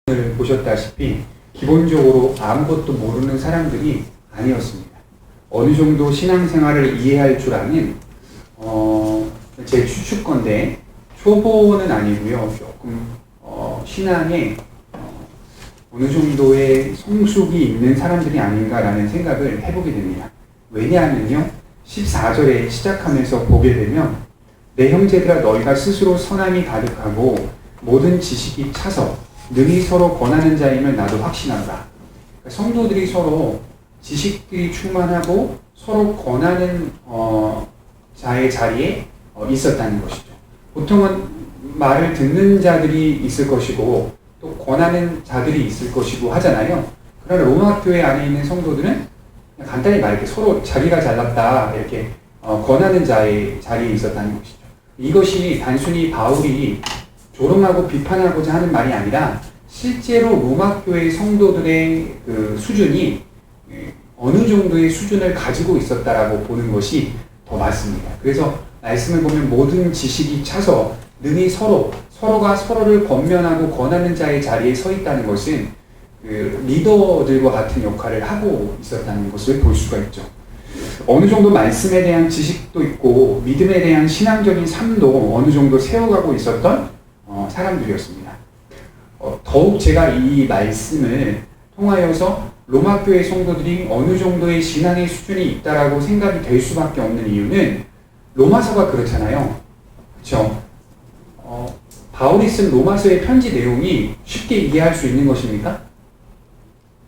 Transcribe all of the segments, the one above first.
을 보셨다시피 기본적으로 아무것도 모르는 사람들이 아니었습니다. 어느 정도 신앙생활을 이해할 줄 아는 제 추측건데 초보는 아니고요. 조금 신앙에 어느 정도의 성숙이 있는 사람들이 아닌가라는 생각을 해보게 됩니다. 왜냐하면요, 14절에 시작하면서 보게 되면 내 형제들아 너희가 스스로 선함이 가득하고 모든 지식이 차서 능히 서로 권하는 자임을 나도 확신한다. 그러니까 성도들이 서로 지식들이 충만하고 서로 권하는 자의 자리에 있었다는 것이죠. 보통은 말을 듣는 자들이 있을 것이고 또 권하는 자들이 있을 것이고 하잖아요. 그러나 로마 교회 안에 있는 성도들은 그냥 간단히 말해 서로 자기가 잘났다 이렇게 권하는 자의 자리에 있었다는 것이죠. 이것이 단순히 바울이 조롱하고 비판하고자 하는 말이 아니라 실제로 로마 교회 성도들의 그 수준이 어느 정도의 수준을 가지고 있었다라고 보는 것이 더 맞습니다. 그래서 말씀을 보면 모든 지식이 차서 능히 서로가 서로를 권면하고 권하는 자의 자리에 서 있다는 것은 그 리더들과 같은 역할을 하고 있었다는 것을 볼 수가 있죠. 어느 정도 말씀에 대한 지식도 있고 믿음에 대한 신앙적인 삶도 어느 정도 세워가고 있었던 사람들이었습니다. 더욱 제가 이 말씀을 통하여서 로마 교회 성도들이 어느 정도의 신앙의 수준이 있다라고 생각이 될 수밖에 없는 이유는 로마서가 그렇잖아요. 그렇죠? 바울이 쓴 로마서의 편지 내용이 쉽게 이해할 수 있는 것입니까?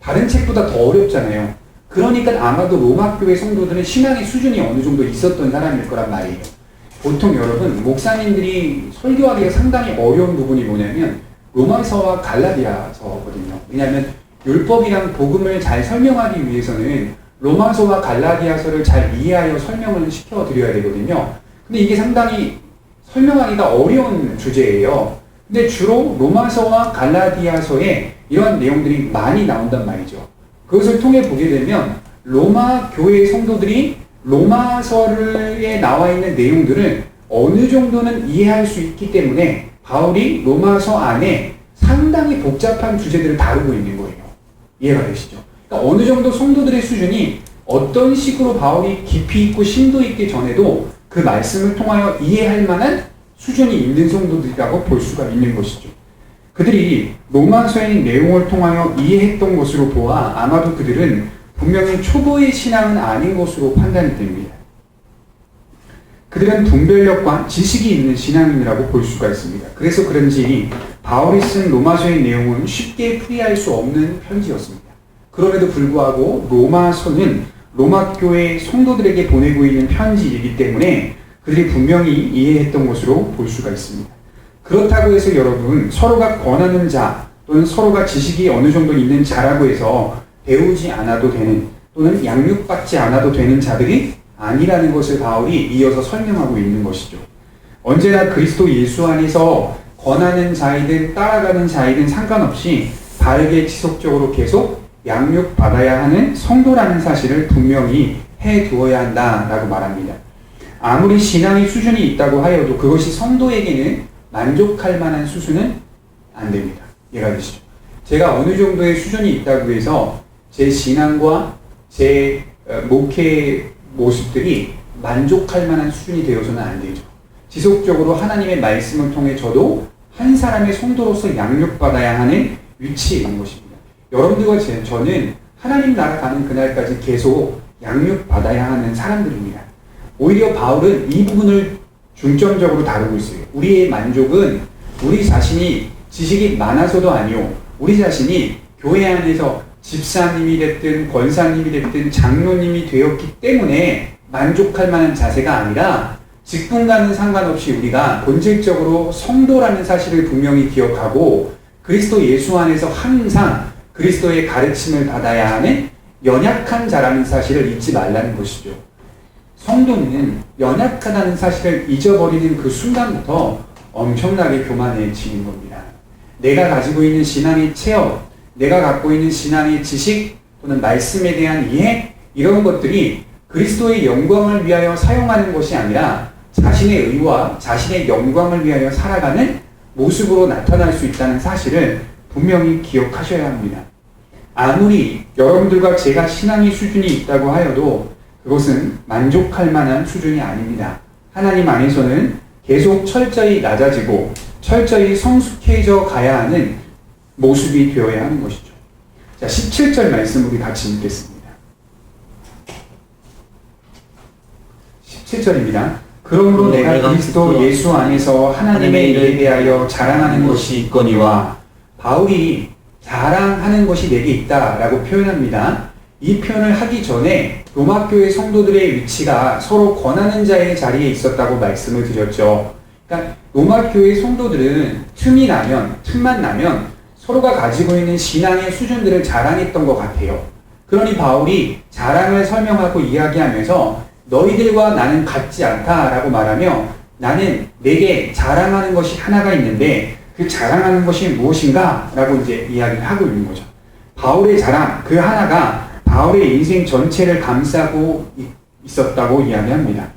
다른 책보다 더 어렵잖아요. 그러니까 아마도 로마 교회 성도들은 신앙의 수준이 어느 정도 있었던 사람일 거란 말이에요. 보통 여러분, 목사님들이 설교하기가 상당히 어려운 부분이 뭐냐면 로마서와 갈라디아서거든요. 왜냐하면 율법이랑 복음을 잘 설명하기 위해서는 로마서와 갈라디아서를 잘 이해하여 설명을 시켜드려야 되거든요. 근데 이게 상당히 설명하기가 어려운 주제예요. 근데 주로 로마서와 갈라디아서에 이런 내용들이 많이 나온단 말이죠. 그것을 통해 보게 되면 로마 교회 성도들이 로마서에 나와 있는 내용들을 어느 정도는 이해할 수 있기 때문에 바울이 로마서 안에 상당히 복잡한 주제들을 다루고 있는 거예요. 이해가 되시죠? 그러니까 어느 정도 성도들의 수준이 어떤 식으로 바울이 깊이 있고 심도 있게 전해도 그 말씀을 통하여 이해할 만한 수준이 있는 성도들이라고 볼 수가 있는 것이죠. 그들이 로마서의 내용을 통하여 이해했던 것으로 보아 아마도 그들은 분명히 초보의 신앙은 아닌 것으로 판단이 됩니다. 그들은 분별력과 지식이 있는 신앙인이라고 볼 수가 있습니다. 그래서 그런지 바울이 쓴 로마서의 내용은 쉽게 풀이할 수 없는 편지였습니다. 그럼에도 불구하고 로마서는 로마 교회 성도들에게 보내고 있는 편지이기 때문에 그들이 분명히 이해했던 것으로 볼 수가 있습니다. 그렇다고 해서 여러분, 서로가 권하는 자 또는 서로가 지식이 어느 정도 있는 자라고 해서 배우지 않아도 되는 또는 양육받지 않아도 되는 자들이 아니라는 것을 바울이 이어서 설명하고 있는 것이죠. 언제나 그리스도 예수 안에서 권하는 자이든 따라가는 자이든 상관없이 바르게 지속적으로 계속 양육받아야 하는 성도라는 사실을 분명히 해두어야 한다라고 말합니다. 아무리 신앙의 수준이 있다고 하여도 그것이 성도에게는 만족할 만한 수준은 안 됩니다. 이해가 되시죠? 제가 어느 정도의 수준이 있다고 해서 제 신앙과 제 목회 모습들이 만족할 만한 수준이 되어서는 안 되죠. 지속적으로 하나님의 말씀을 통해 저도 한 사람의 성도로서 양육받아야 하는 위치에 있는 것입니다. 여러분들과 저는 하나님 나라 가는 그날까지 계속 양육받아야 하는 사람들입니다. 오히려 바울은 이 부분을 중점적으로 다루고 있어요. 우리의 만족은 우리 자신이 지식이 많아서도 아니요, 우리 자신이 교회 안에서 집사님이 됐든 권사님이 됐든 장로님이 되었기 때문에 만족할 만한 자세가 아니라 직분과는 상관없이 우리가 본질적으로 성도라는 사실을 분명히 기억하고 그리스도 예수 안에서 항상 그리스도의 가르침을 받아야 하는 연약한 자라는 사실을 잊지 말라는 것이죠. 성도는 연약하다는 사실을 잊어버리는 그 순간부터 엄청나게 교만해지는 겁니다. 내가 가지고 있는 신앙의 체험, 내가 갖고 있는 신앙의 지식 또는 말씀에 대한 이해, 이런 것들이 그리스도의 영광을 위하여 사용하는 것이 아니라 자신의 의와 자신의 영광을 위하여 살아가는 모습으로 나타날 수 있다는 사실을 분명히 기억하셔야 합니다. 아무리 여러분들과 제가 신앙의 수준이 있다고 하여도 그것은 만족할 만한 수준이 아닙니다. 하나님 안에서는 계속 철저히 낮아지고 철저히 성숙해져 가야 하는 모습이 되어야 하는 것이죠. 자, 17절 말씀 우리 같이 읽겠습니다. 17절입니다. 그러므로 내가 그리스도 예수 안에서 하나님의 일에 대하여 자랑하는 것이 있거니와, 바울이 자랑하는 것이 내게 있다라고 표현합니다. 이 표현을 하기 전에 로마교회 성도들의 위치가 서로 권하는 자의 자리에 있었다고 말씀을 드렸죠. 그러니까 로마교회 성도들은 틈만 나면 서로가 가지고 있는 신앙의 수준들을 자랑했던 것 같아요. 그러니 바울이 자랑을 설명하고 이야기하면서 너희들과 나는 같지 않다라고 말하며, 나는 내게 자랑하는 것이 하나가 있는데 그 자랑하는 것이 무엇인가? 라고 이제 이야기를 하고 있는 거죠. 바울의 자랑, 그 하나가 바울의 인생 전체를 감싸고 있었다고 이야기합니다.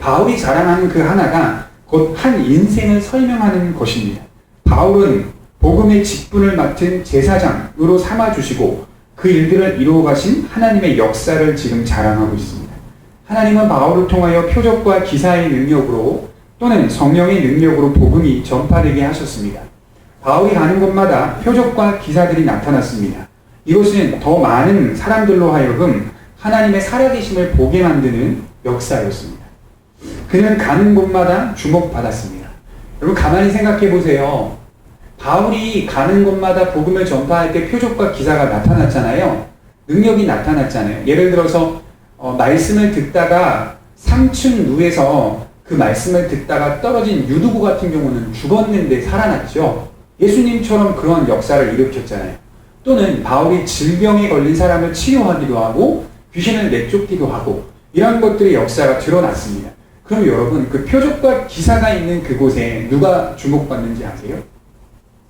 바울이 자랑하는 그 하나가 곧 한 인생을 설명하는 것입니다. 바울은 복음의 직분을 맡은 제사장으로 삼아주시고 그 일들을 이루어 가신 하나님의 역사를 지금 자랑하고 있습니다. 하나님은 바울을 통하여 표적과 기사의 능력으로 또는 성령의 능력으로 복음이 전파되게 하셨습니다. 바울이 가는 곳마다 표적과 기사들이 나타났습니다. 이것은 더 많은 사람들로 하여금 하나님의 살아계심을 보게 만드는 역사였습니다. 그는 가는 곳마다 주목받았습니다. 여러분 가만히 생각해 보세요. 바울이 가는 곳마다 복음을 전파할 때 표적과 기사가 나타났잖아요. 능력이 나타났잖아요. 예를 들어서 말씀을 듣다가 3층 누에서 그 말씀을 듣다가 떨어진 유두구 같은 경우는 죽었는데 살아났죠. 예수님처럼 그런 역사를 일으켰잖아요. 또는 바울이 질병에 걸린 사람을 치료하기도 하고 귀신을 내쫓기도 하고 이런 것들의 역사가 드러났습니다. 그럼 여러분 그 표적과 기사가 있는 그곳에 누가 주목받는지 아세요?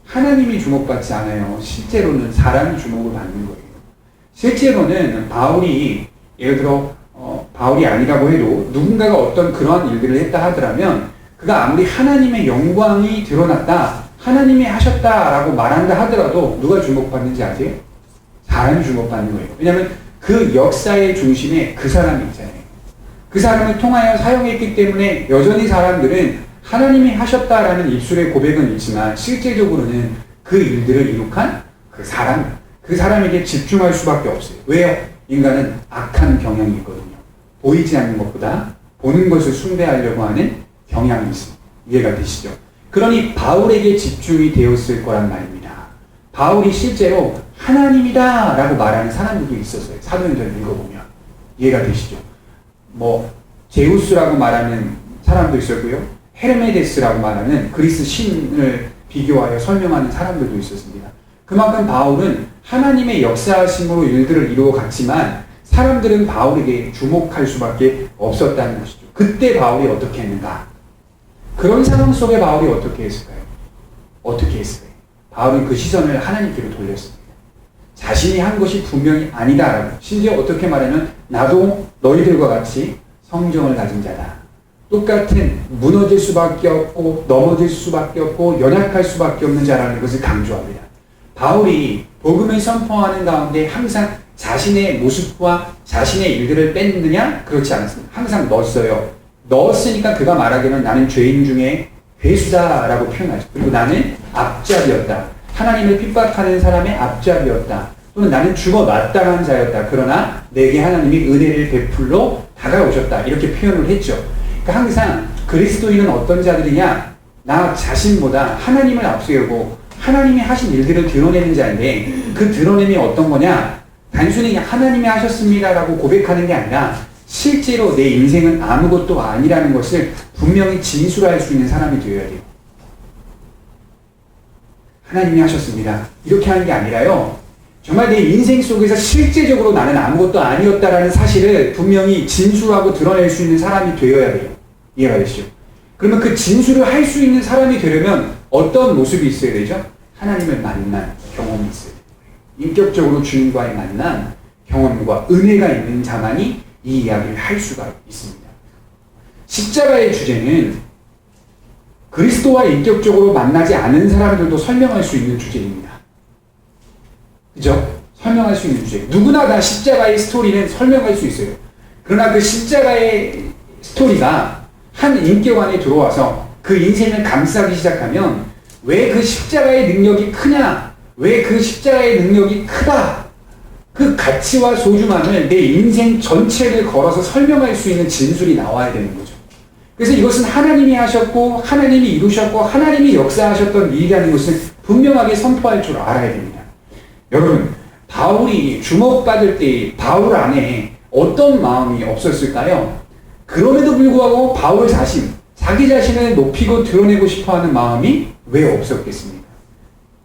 하나님이 주목받지 않아요. 실제로는 사람이 주목을 받는 거예요. 실제로는 바울이 예를 들어 바울이 아니라고 해도 누군가가 어떤 그러한 일들을 했다 하더라면 그가 아무리 하나님의 영광이 드러났다, 하나님이 하셨다라고 말한다 하더라도 누가 주목받는지 아세요? 사람이 주목받는 거예요. 왜냐하면 그 역사의 중심에 그 사람이 있잖아요. 그 사람을 통하여 사용했기 때문에 여전히 사람들은 하나님이 하셨다라는 입술의 고백은 있지만 실제적으로는 그 일들을 이룩한 그 사람에게 집중할 수밖에 없어요. 왜요? 인간은 악한 경향이 있거든요. 보이지 않는 것보다 보는 것을 숭배하려고 하는 경향이 있습니다. 이해가 되시죠? 그러니 바울에게 집중이 되었을 거란 말입니다. 바울이 실제로 하나님이다 라고 말하는 사람들도 있었어요. 사도행전을 읽어보면. 이해가 되시죠? 제우스라고 말하는 사람도 있었고요. 헤르메데스라고 말하는 그리스 신을 비교하여 설명하는 사람들도 있었습니다. 그만큼 바울은 하나님의 역사하심으로 일들을 이루어 갔지만 사람들은 바울에게 주목할 수밖에 없었다는 것이죠. 그때 바울이 어떻게 했는가? 그런 상황 속에 바울이 어떻게 했을까요? 어떻게 했을까요? 바울은 그 시선을 하나님께로 돌렸습니다. 자신이 한 것이 분명히 아니다라고, 심지어 어떻게 말하면 나도 너희들과 같이 성정을 가진 자다. 똑같은 무너질 수밖에 없고 넘어질 수밖에 없고 연약할 수밖에 없는 자라는 것을 강조합니다. 바울이 복음을 선포하는 가운데 항상 자신의 모습과 자신의 일들을 뺐느냐? 그렇지 않습니다. 항상 넣었어요. 넣었으니까 그가 말하기는 나는 죄인 중에 괴수다라고 표현하죠. 그리고 나는 앞잡이였다. 하나님을 핍박하는 사람의 앞잡이였다. 또는 나는 죽어 마땅한 자였다. 그러나 내게 하나님이 은혜를 베풀러 다가오셨다. 이렇게 표현을 했죠. 그러니까 항상 그리스도인은 어떤 자들이냐? 나 자신보다 하나님을 앞세우고 하나님이 하신 일들을 드러내는 자인데 그 드러냄이 어떤 거냐? 단순히 하나님이 하셨습니다라고 고백하는 게 아니라 실제로 내 인생은 아무것도 아니라는 것을 분명히 진술할 수 있는 사람이 되어야 돼요. 하나님이 하셨습니다. 이렇게 하는 게 아니라요. 정말 내 인생 속에서 실제적으로 나는 아무것도 아니었다라는 사실을 분명히 진술하고 드러낼 수 있는 사람이 되어야 돼요. 이해가 되시죠? 그러면 그 진술을 할 수 있는 사람이 되려면 어떤 모습이 있어야 되죠? 하나님을 만난 경험이 있어야 돼요. 인격적으로 주님과의 만남, 경험과 은혜가 있는 자만이 이 이야기를 할 수가 있습니다. 십자가의 주제는 그리스도와 인격적으로 만나지 않은 사람들도 설명할 수 있는 주제입니다. 그죠? 설명할 수 있는 주제. 누구나 다 십자가의 스토리는 설명할 수 있어요. 그러나 그 십자가의 스토리가 한 인격 안에 들어와서 그 인생을 감싸기 시작하면 왜 그 십자가의 능력이 크냐? 왜 그 십자가의 능력이 크다? 그 가치와 소중함을 내 인생 전체를 걸어서 설명할 수 있는 진술이 나와야 되는 거죠. 그래서 이것은 하나님이 하셨고 하나님이 이루셨고 하나님이 역사하셨던 일이라는 것을 분명하게 선포할 줄 알아야 됩니다. 여러분, 바울이 주목받을 때 바울 안에 어떤 마음이 없었을까요? 그럼에도 불구하고 바울 자신, 자기 자신을 높이고 드러내고 싶어하는 마음이 왜 없었겠습니까?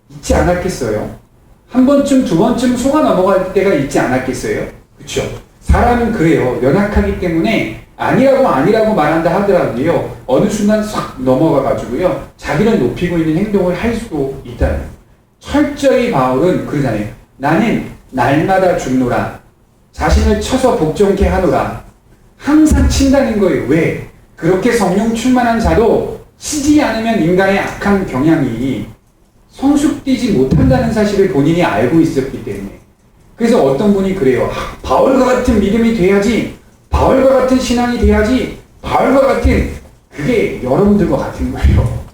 있지 않았겠어요? 한 번쯤, 두 번쯤 속아 넘어갈 때가 있지 않았겠어요? 그렇죠? 사람은 그래요. 연약하기 때문에 아니라고 말한다 하더라도요, 어느 순간 싹 넘어가가지고요, 자기를 높이고 있는 행동을 할 수도 있다는. 철저히 바울은 그러잖아요. 나는 날마다 죽노라. 자신을 쳐서 복종케 하노라. 항상 친다는 거예요. 왜? 그렇게 성령 충만한 자도 치지 않으면 인간의 악한 경향이 성숙되지 못한다는 사실을 본인이 알고 있었기 때문에. 그래서 어떤 분이 그래요. 바울과 같은 믿음이 돼야지. 바울과 같은 신앙이 돼야지. 바울과 같은, 그게 여러분들과 같은 거예요.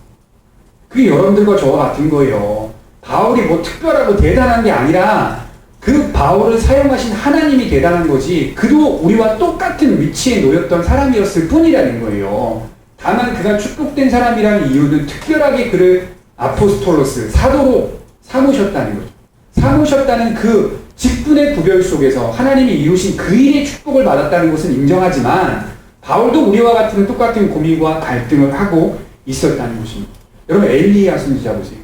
그게 여러분들과 저와 같은 거예요. 바울이 뭐 특별하고 대단한 게 아니라 그 바울을 사용하신 하나님이 대단한 거지, 그도 우리와 똑같은 위치에 놓였던 사람이었을 뿐이라는 거예요. 다만 그가 축복된 사람이라는 이유는 특별하게 그를 아포스톨로스, 사도로 삼으셨다는 거죠. 삼으셨다는 그 직분의 구별 속에서 하나님이 이루신 그 일의 축복을 받았다는 것은 인정하지만, 바울도 우리와 같은 똑같은 고민과 갈등을 하고 있었다는 것입니다. 여러분, 엘리야 선지자 보세요.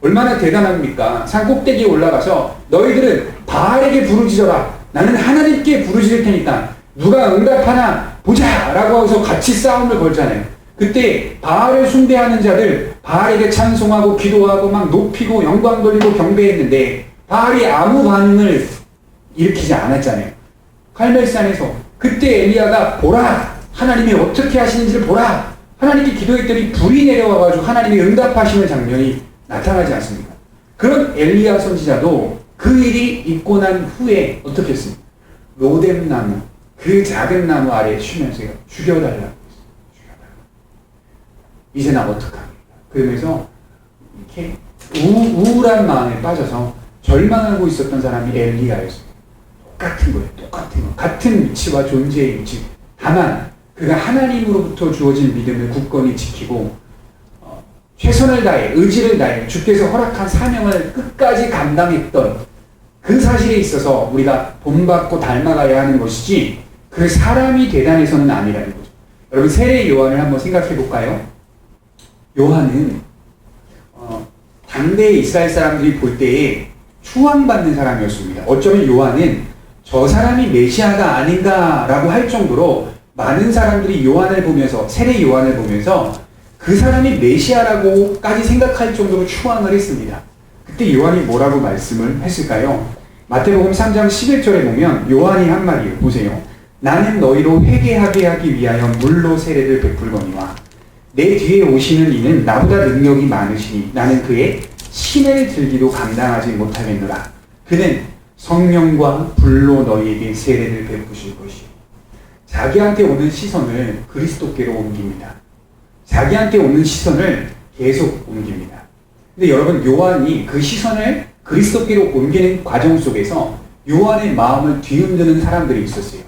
얼마나 대단합니까? 산 꼭대기에 올라가서 너희들은 바알에게 부르짖어라. 나는 하나님께 부르짖을 테니까 누가 응답하나 보자! 라고 해서 같이 싸움을 걸잖아요. 그때 바알을 숭배하는 자들, 바알에게 찬송하고 기도하고 막 높이고 영광 돌리고 경배했는데 바알이 아무 반응을 일으키지 않았잖아요. 갈멜산에서. 그때 엘리야가 보라! 하나님이 어떻게 하시는지를 보라! 하나님께 기도했더니 불이 내려와가지고 하나님이 응답하시는 장면이 나타나지 않습니까? 그런 엘리야 선지자도 그 일이 있고 난 후에 어떻게 했습니까? 로뎀나무, 그 작은 나무 아래에 쉬면서요, 죽여달라고 했어요. 이제 나 어떡합니까? 그러면서 이렇게 우울한 마음에 빠져서 절망하고 있었던 사람이 엘리야였어요. 똑같은 거예요. 똑같은 거. 같은 위치와 존재의 위치. 다만 그가 하나님으로부터 주어진 믿음을 굳건히 지키고 최선을 다해, 의지를 다해 주께서 허락한 사명을 끝까지 감당했던 그 사실에 있어서 우리가 본받고 닮아가야 하는 것이지, 그 사람이 대단해서는 아니라는 거죠. 여러분, 세례 요한을 한번 생각해 볼까요? 요한은 당대의 이스라엘 사람들이 볼 때에 추앙받는 사람이었습니다. 어쩌면 요한은 저 사람이 메시아가 아닌가라고 할 정도로 많은 사람들이 요한을 보면서, 세례 요한을 보면서 그 사람이 메시아라고까지 생각할 정도로 추앙을 했습니다. 그때 요한이 뭐라고 말씀을 했을까요? 마태복음 3장 11절에 보면 요한이 한 말이에요. 보세요. 나는 너희로 회개하게 하기 위하여 물로 세례를 베풀거니와 내 뒤에 오시는 이는 나보다 능력이 많으시니 나는 그의 신을 들기도 감당하지 못하겠노라. 그는 성령과 불로 너희에게 세례를 베푸실 것이요. 자기한테 오는 시선을 그리스도께로 옮깁니다. 자기한테 오는 시선을 계속 옮깁니다. 근데 여러분, 요한이 그 시선을 그리스도께로 옮기는 과정 속에서 요한의 마음을 뒤흔드는 사람들이 있었어요.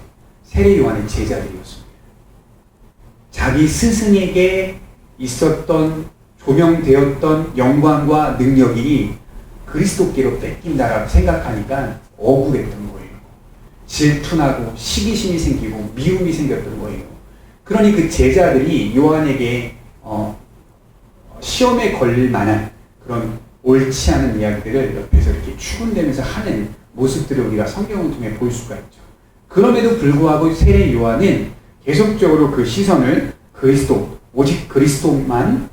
세례 요한의 제자들이었습니다. 자기 스승에게 있었던, 조명되었던 영광과 능력이 그리스도께로 뺏긴다라고 생각하니까 억울했던 거예요. 질투나고 시기심이 생기고 미움이 생겼던 거예요. 그러니 그 제자들이 요한에게 시험에 걸릴 만한 그런 옳지 않은 이야기들을 옆에서 이렇게 추근대면서 하는 모습들을 우리가 성경을 통해 볼 수가 있죠. 그럼에도 불구하고 세례 요한은 계속적으로 그 시선을 그리스도, 오직 그리스도만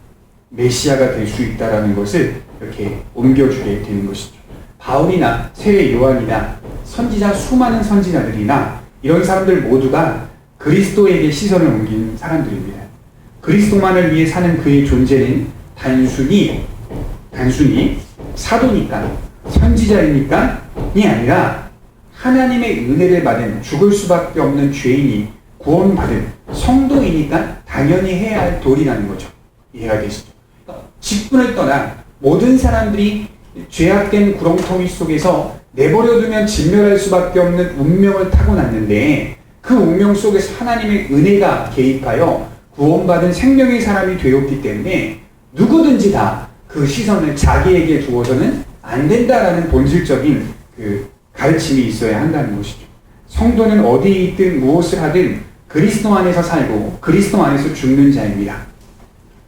메시아가 될 수 있다라는 것을 이렇게 옮겨주게 되는 것이죠. 바울이나 세례 요한이나 선지자, 수많은 선지자들이나 이런 사람들 모두가 그리스도에게 시선을 옮긴 사람들입니다. 그리스도만을 위해 사는 그의 존재는 단순히 사도니까, 선지자이니까 이 아니라 하나님의 은혜를 받은 죽을 수밖에 없는 죄인이 구원받은 성도이니까 당연히 해야 할 도리라는 거죠. 이해가 되시죠? 직분을 떠나 모든 사람들이 죄악된 구렁텅이 속에서 내버려두면 진멸할 수밖에 없는 운명을 타고났는데 그 운명 속에서 하나님의 은혜가 개입하여 구원받은 생명의 사람이 되었기 때문에 누구든지 다 그 시선을 자기에게 두어서는 안 된다라는 본질적인 그 가르침이 있어야 한다는 것이죠. 성도는 어디에 있든 무엇을 하든 그리스도 안에서 살고 그리스도 안에서 죽는 자입니다.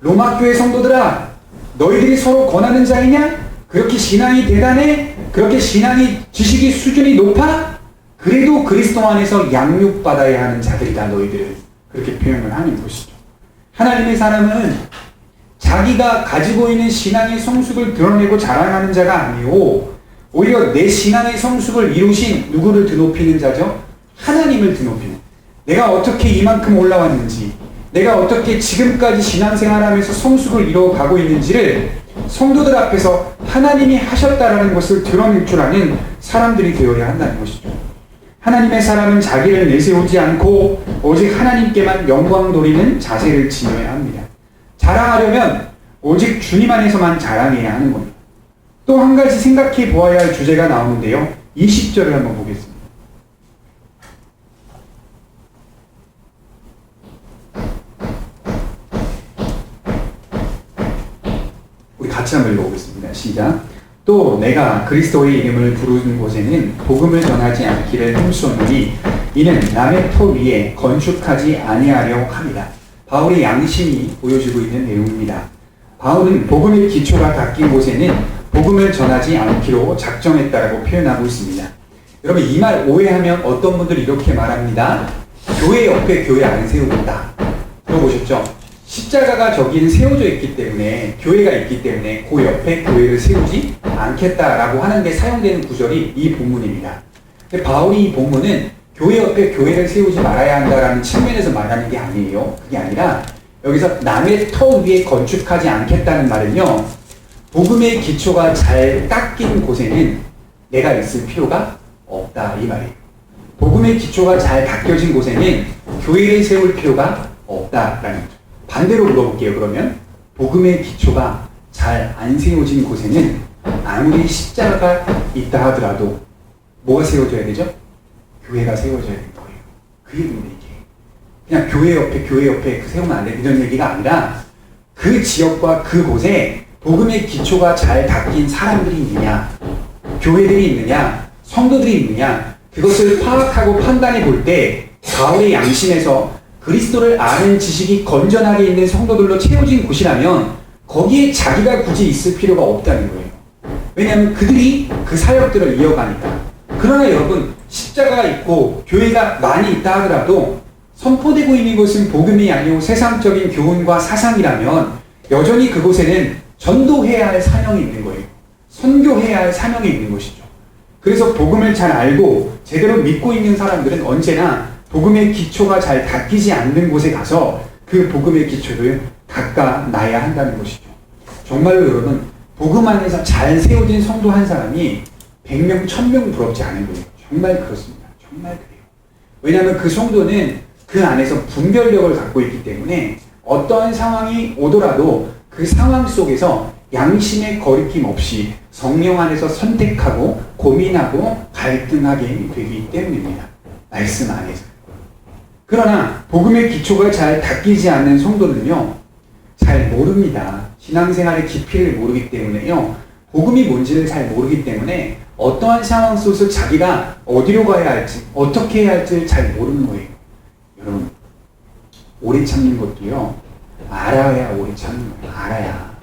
로마 교회 성도들아, 너희들이 서로 권하는 자이냐? 그렇게 신앙이 대단해? 그렇게 신앙이 지식이 수준이 높아? 그래도 그리스도 안에서 양육받아야 하는 자들이다 너희들은. 그렇게 표현을 하는 것이죠. 하나님의 사람은 자기가 가지고 있는 신앙의 성숙을 드러내고 자랑하는 자가 아니오, 오히려 내 신앙의 성숙을 이루신 누구를 드높이는 자죠? 하나님을 드높이는. 내가 어떻게 이만큼 올라왔는지, 내가 어떻게 지금까지 신앙생활하면서 성숙을 이루어가고 있는지를 성도들 앞에서 하나님이 하셨다라는 것을 드러낼 줄 아는 사람들이 되어야 한다는 것이죠. 하나님의 사람은 자기를 내세우지 않고 오직 하나님께만 영광 돌리는 자세를 지녀야 합니다. 자랑하려면 오직 주님 안에서만 자랑해야 하는 겁니다. 또 한 가지 생각해 보아야 할 주제가 나오는데요. 20절을 한번 보겠습니다. 우리 같이 한번 읽어보겠습니다. 시작. 또 내가 그리스도의 이름을 부르는 곳에는 복음을 전하지 않기를 힘쓰노니 이는 남의 터 위에 건축하지 아니하려 합니다. 바울의 양심이 보여주고 있는 내용입니다. 바울은 복음의 기초가 닦인 곳에는 복음을 전하지 않기로 작정했다라고 표현하고 있습니다. 여러분, 이 말 오해하면 어떤 분들이 이렇게 말합니다. 교회 옆에 교회 안 세우겠다. 들어보셨죠? 십자가가 저기는 세워져 있기 때문에, 교회가 있기 때문에 그 옆에 교회를 세우지 않겠다라고 하는 데 사용되는 구절이 이 본문입니다. 근데 바울이 이 본문은 교회 옆에 교회를 세우지 말아야 한다라는 측면에서 말하는 게 아니에요. 그게 아니라 여기서 남의 터 위에 건축하지 않겠다는 말은요, 복음의 기초가 잘 닦인 곳에는 내가 있을 필요가 없다 이 말이에요. 복음의 기초가 잘 닦여진 곳에는 교회를 세울 필요가 없다라는 거죠. 반대로 물어볼게요. 그러면 복음의 기초가 잘 안 세워진 곳에는 아무리 십자가가 있다 하더라도 뭐가 세워져야 되죠? 교회가 세워져야 되는 거예요. 그게 문제예요. 그냥 교회 옆에 세우면 안 돼. 이런 얘기가 아니라 그 지역과 그곳에 복음의 기초가 잘 닦인 사람들이 있느냐, 교회들이 있느냐, 성도들이 있느냐, 그것을 파악하고 판단해 볼 때 바울의 양심에서 그리스도를 아는 지식이 건전하게 있는 성도들로 채워진 곳이라면 거기에 자기가 굳이 있을 필요가 없다는 거예요. 왜냐하면 그들이 그 사역들을 이어가니까. 그러나 여러분, 십자가가 있고 교회가 많이 있다 하더라도 선포되고 있는 것은 복음이 아니고 세상적인 교훈과 사상이라면 여전히 그곳에는 전도해야 할 사명이 있는 거예요. 선교해야 할 사명이 있는 것이죠. 그래서 복음을 잘 알고 제대로 믿고 있는 사람들은 언제나 복음의 기초가 잘 닦이지 않는 곳에 가서 그 복음의 기초를 닦아놔야 한다는 것이죠. 정말로 여러분, 복음 안에서 잘 세워진 성도 한 사람이 100명, 1000명 부럽지 않은 거예요. 정말 그렇습니다. 정말 그래요. 왜냐하면 그 성도는 그 안에서 분별력을 갖고 있기 때문에 어떠한 상황이 오더라도 그 상황 속에서 양심의 거리낌 없이 성령 안에서 선택하고 고민하고 갈등하게 되기 때문입니다. 말씀 안에서. 그러나 복음의 기초가 잘 닦이지 않는 성도는요, 잘 모릅니다. 신앙생활의 깊이를 모르기 때문에요, 복음이 뭔지를 잘 모르기 때문에 어떠한 상황 속에서 자기가 어디로 가야 할지, 어떻게 해야 할지를 잘 모르는 거예요. 여러분, 오래 참는 것도요, 알아야 오래 참는 거예요. 알아야.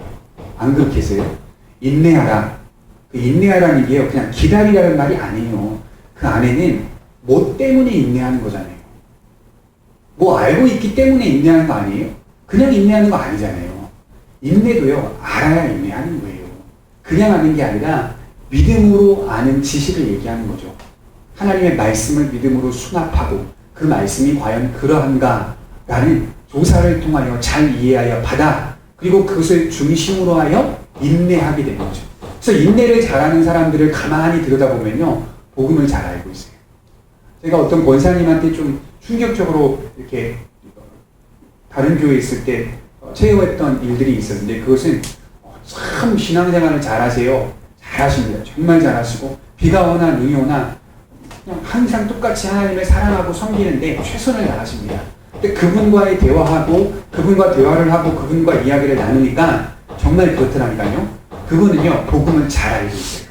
안 그렇게 했어요? 인내하라. 그 인내하라는 게요, 그냥 기다리라는 말이 아니에요. 그 안에는 뭐 때문에 인내하는 거잖아요. 뭐 알고 있기 때문에 인내하는 거 아니에요? 그냥 인내하는 거 아니잖아요. 인내도요, 알아야 인내하는 거예요. 그냥 아는 게 아니라 믿음으로 아는 지식을 얘기하는 거죠. 하나님의 말씀을 믿음으로 수납하고 그 말씀이 과연 그러한가라는 조사를 통하여 잘 이해하여 받아, 그리고 그것을 중심으로 하여 인내하게 되는 거죠. 그래서 인내를 잘하는 사람들을 가만히 들여다보면요, 복음을 잘 알고 있어요. 제가 어떤 권사님한테 좀 충격적으로 이렇게 다른 교회에 있을 때 체험했던 일들이 있었는데, 그것은 참 신앙생활을 잘하세요. 잘하십니다. 정말 잘하시고 비가 오나 눈이 오나 그냥 항상 똑같이 하나님을 사랑하고 섬기는데 최선을 다하십니다. 근데 그분과의 대화하고 그분과 대화를 하고 그분과 이야기를 나누니까 정말 그렇더라니까요. 그분은요, 복음을 잘 알고 있어요.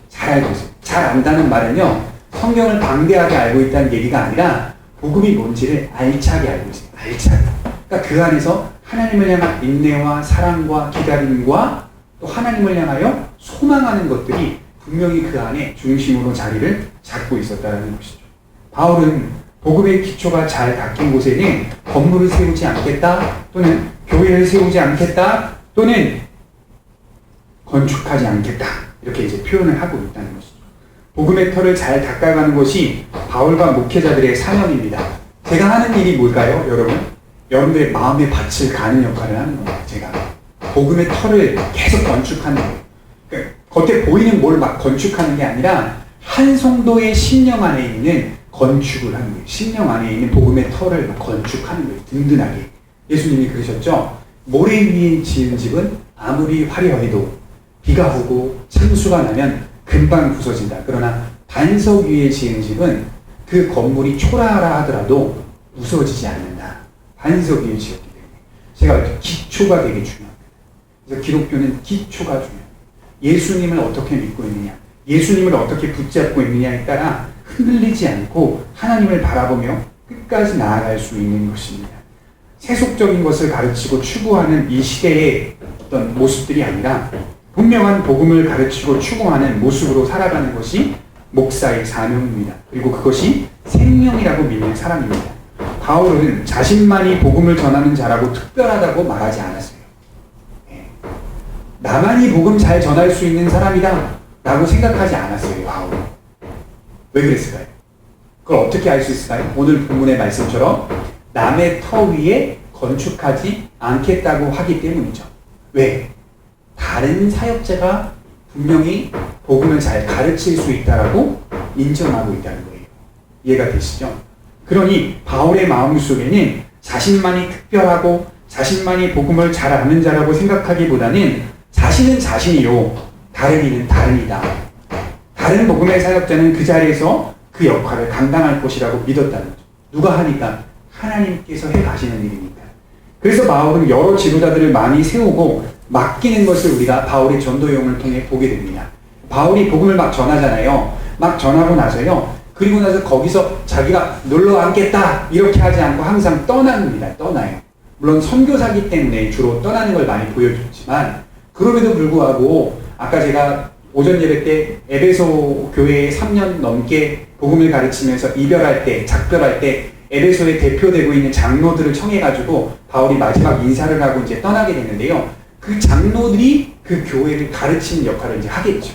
잘 알고 있어요. 잘 안다는 말은요, 성경을 방대하게 알고 있다는 얘기가 아니라 복음이 뭔지를 알차게 알고 있어요. 알차게. 그러니까 그 안에서 하나님을 향한 인내와 사랑과 기다림과 또 하나님을 향하여 소망하는 것들이 분명히 그 안에 중심으로 자리를 잡고 있었다는 것이죠. 바울은 복음의 기초가 잘 닦인 곳에는 건물을 세우지 않겠다, 또는 교회를 세우지 않겠다, 또는 건축하지 않겠다, 이렇게 이제 표현을 하고 있다는 것이죠. 복음의 터를 잘 닦아가는 것이 바울과 목회자들의 사명입니다. 제가 하는 일이 뭘까요, 여러분? 여러분들의 마음의 밭을 가는 역할을 하는 겁니다. 제가 복음의 터를 계속 건축하는 거예요. 그러니까 겉에 보이는 뭘 막 건축하는 게 아니라 한 성도의 심령 안에 있는 건축을 하는 거예요. 심령 안에 있는 복음의 터를 막 건축하는 거예요. 든든하게. 예수님이 그러셨죠. 모래 위에 지은 집은 아무리 화려해도 비가 오고 창수가 나면 금방 부서진다. 그러나 반석 위에 지은 집은 그 건물이 초라하라 하더라도 부서지지 않는다. 반석 위에 지었기 때문에. 제가 기초가 되게 중요합니다. 그래서 기독교는 기초가 중요합니다. 예수님을 어떻게 믿고 있느냐, 예수님을 어떻게 붙잡고 있느냐에 따라 흔들리지 않고 하나님을 바라보며 끝까지 나아갈 수 있는 것입니다. 세속적인 것을 가르치고 추구하는 이 시대의 어떤 모습들이 아니라 분명한 복음을 가르치고 추구하는 모습으로 살아가는 것이 목사의 사명입니다. 그리고 그것이 생명이라고 믿는 사람입니다. 바울은 자신만이 복음을 전하는 자라고 특별하다고 말하지 않았어요. 나만이 복음 잘 전할 수 있는 사람이다 라고 생각하지 않았어요, 바울은. 왜 그랬을까요? 그걸 어떻게 알 수 있을까요? 오늘 본문의 말씀처럼 남의 터 위에 건축하지 않겠다고 하기 때문이죠. 왜? 다른 사역자가 분명히 복음을 잘 가르칠 수 있다라고 인정하고 있다는 거예요. 이해가 되시죠? 그러니 바울의 마음속에는 자신만이 특별하고 자신만이 복음을 잘 아는 자라고 생각하기보다는 자신은 자신이요, 다른 이는 다른이다. 다른 복음의 사역자는 그 자리에서 그 역할을 감당할 것이라고 믿었다는 거죠. 누가 하니까? 하나님께서 해 가시는 일이니까. 그래서 바울은 여러 지도자들을 많이 세우고 맡기는 것을 우리가 바울의 전도여행을 통해 보게 됩니다. 바울이 복음을 막 전하잖아요. 막 전하고 나서요. 그리고 나서 거기서 자기가 놀러 앉겠다 이렇게 하지 않고 항상 떠납니다. 떠나요. 물론 선교사기 때문에 주로 떠나는 걸 많이 보여줬지만, 그럼에도 불구하고 아까 제가 오전 예배 때 에베소 교회에 3년 넘게 복음을 가르치면서 이별할 때, 작별할 때 에베소에 대표되고 있는 장로들을 청해가지고 바울이 마지막 인사를 하고 이제 떠나게 됐는데요. 그 장로들이 그 교회를 가르치는 역할을 이제 하겠죠.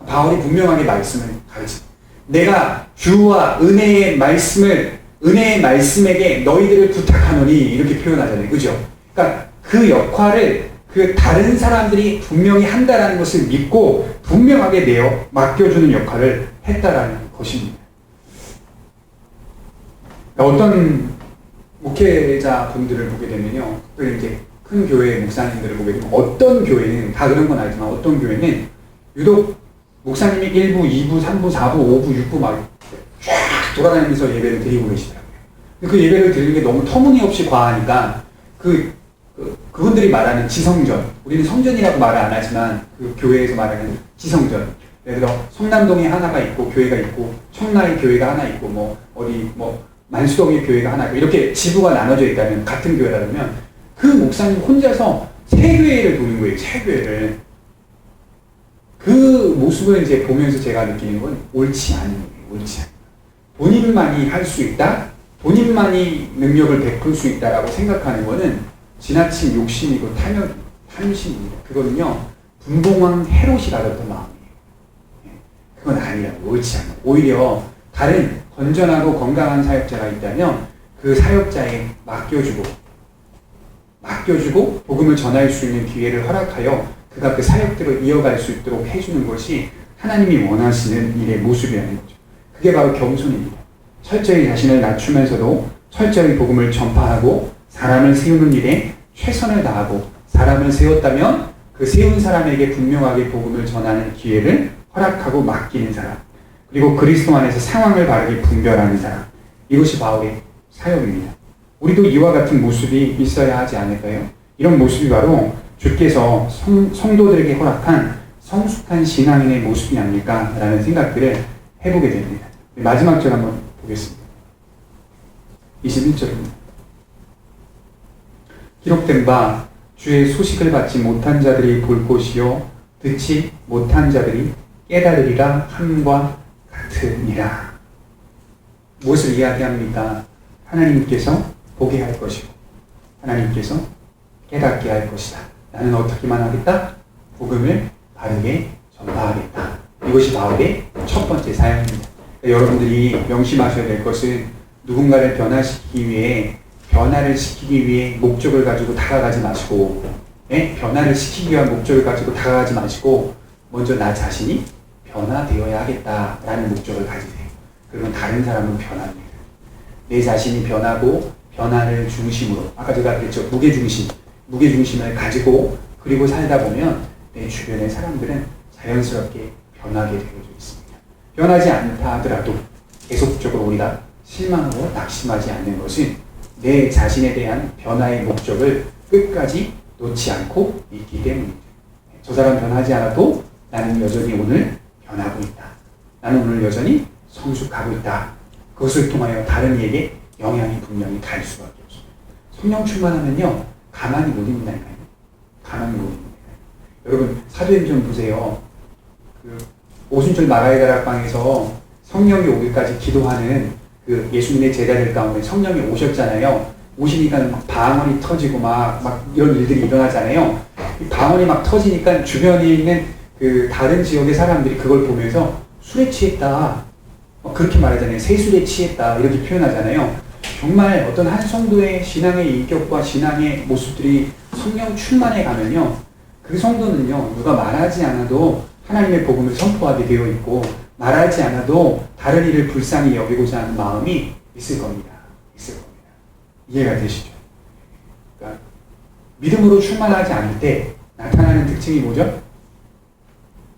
바울이 분명하게 말씀을 가르칩니다. 내가 주와 은혜의 말씀에게 너희들을 부탁하노니, 이렇게 표현하잖아요. 그죠? 그러니까 그 역할을 그 다른 사람들이 분명히 한다라는 것을 믿고 분명하게 내어 맡겨주는 역할을 했다라는 것입니다. 어떤 목회자 분들을 보게 되면요, 특별히 이제 큰 교회 목사님들을 보게 되면 어떤 교회는, 다 그런 건 아니지만 어떤 교회는 유독 목사님이 1부, 2부, 3부, 4부, 5부, 6부 막 쫙 돌아다니면서 예배를 드리고 계시더라고요. 그 예배를 드리는 게 너무 터무니없이 과하니까 그분들이 말하는 지성전, 우리는 성전이라고 말을 안 하지만 그 교회에서 말하는 지성전, 예를 들어 성남동에 하나가 있고 교회가 있고 청라에 교회가 하나 있고 뭐 어디 뭐 만수동에 교회가 하나 있고 이렇게 지부가 나눠져 있다면, 같은 교회라면 그 목사님 혼자서 세 교회를 도는 거예요. 세 교회를. 그 모습을 이제 보면서 제가 느끼는 건 옳지 않은 거예요. 옳지 않은 거예요. 본인만이 할 수 있다, 본인만이 능력을 베풀 수 있다라고 생각하는 거는 지나친 욕심이고 탐심입니다. 그거는요, 분봉왕 헤롯이 가졌던 마음이에요. 그건 아니라고, 옳지 않아요. 오히려 다른 건전하고 건강한 사역자가 있다면 그 사역자에 맡겨주고 복음을 전할 수 있는 기회를 허락하여 그 그가 그 사역대로 이어갈 수 있도록 해주는 것이 하나님이 원하시는 일의 모습이라는 거죠. 그게 바로 겸손입니다. 철저히 자신을 낮추면서도 철저히 복음을 전파하고 사람을 세우는 일에 최선을 다하고, 사람을 세웠다면 그 세운 사람에게 분명하게 복음을 전하는 기회를 허락하고 맡기는 사람, 그리고 그리스도 안에서 상황을 바르게 분별하는 사람, 이것이 바울의 사역입니다. 우리도 이와 같은 모습이 있어야 하지 않을까요? 이런 모습이 바로 주께서 성도들에게 허락한 성숙한 신앙인의 모습이 아닐까라는 생각들을 해보게 됩니다. 마지막 절 한번 보겠습니다. 21절입니다. 기록된 바 주의 소식을 받지 못한 자들이 볼 것이요 듣지 못한 자들이 깨달으리라 함과 같으니라. 무엇을 이야기합니까? 하나님께서 보게 할 것이고 하나님께서 깨닫게 할 것이다. 나는 어떻게만 하겠다? 복음을 바르게 전파하겠다. 이것이 바울의 첫 번째 사역입니다. 그러니까 여러분들이 명심하셔야 될 것은 누군가를 변화를 시키기 위해 목적을 가지고 다가가지 마시고, 변화를 시키기 위한 목적을 가지고 다가가지 마시고, 먼저 나 자신이 변화되어야 하겠다라는 목적을 가지세요. 그러면 다른 사람은 변합니다. 내 자신이 변하고 변화를 중심으로, 아까 제가 그랬죠, 무게중심을 가지고 그리고 살다 보면 내 주변의 사람들은 자연스럽게 변하게 되어져 있습니다. 변하지 않다 하더라도 계속적으로 우리가 실망하고 낙심하지 않는 것은 내 자신에 대한 변화의 목적을 끝까지 놓지 않고 있기 때문입니다. 저 사람 변하지 않아도 나는 여전히 오늘 변하고 있다. 나는 오늘 여전히 성숙하고 있다. 그것을 통하여 다른 이에게 영향이 분명히 갈 수밖에 없습니다. 성령 충만하면요, 가만히 못 있는다니까요. 가만히 못 있는다니까요. 여러분, 사도행전 보세요. 오순절 마가의 다락방에서 성령이 오기까지 기도하는 그 예수님의 제자들 가운데 성령이 오셨잖아요. 오시니까 막 방언이 터지고 막 이런 일들이 일어나잖아요. 이 방언이 막 터지니까 주변에 있는 그 다른 지역의 사람들이 그걸 보면서 술에 취했다. 그렇게 말하잖아요. 새술에 취했다. 이렇게 표현하잖아요. 정말 어떤 한 성도의 신앙의 인격과 신앙의 모습들이 성령 충만해 가면요, 그 성도는요, 누가 말하지 않아도 하나님의 복음을 선포하게 되어 있고, 말하지 않아도 다른 이를 불쌍히 여기고자 하는 마음이 있을 겁니다. 이해가 되시죠? 그러니까 믿음으로 충만하지 않을 때 나타나는 특징이 뭐죠?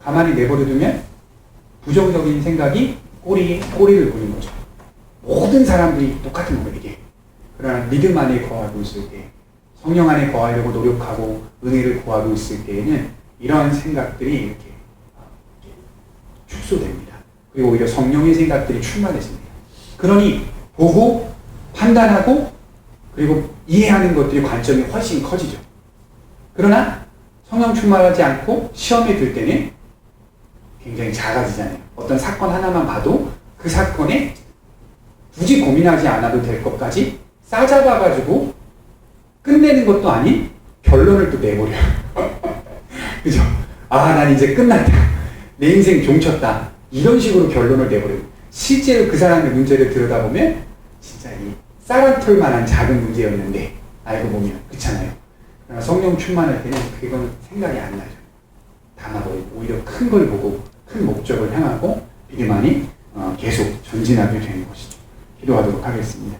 가만히 내버려두면 부정적인 생각이 꼬리를 부는 거죠. 모든 사람들이 똑같은 거예요, 이게. 그러나 믿음 안에 거하고 있을 때, 성령 안에 거하려고 노력하고 은혜를 구하고 있을 때에는 이러한 생각들이 이렇게 축소됩니다. 그리고 오히려 성령의 생각들이 충만해집니다. 그러니 보고 판단하고 그리고 이해하는 것들이 관점이 훨씬 커지죠. 그러나 성령 충만하지 않고 시험에 들 때는 굉장히 작아지잖아요. 어떤 사건 하나만 봐도 그 사건에 굳이 고민하지 않아도 될 것까지 싸잡아가지고 끝내는 것도 아닌 결론을 또 내버려요. 그죠? 난 이제 끝났다. 내 인생 종쳤다. 이런 식으로 결론을 내버려요. 실제로 그 사람의 문제를 들여다보면 진짜 이 쌀한톨만한 작은 문제였는데 알고 보면 그렇잖아요. 그러나 성령 충만할 때는 그건 생각이 안 나죠. 담아버리고 오히려 큰 걸 보고 큰 목적을 향하고 믿음 안이 계속 전진하게 되는 것이죠. 기도하도록 하겠습니다.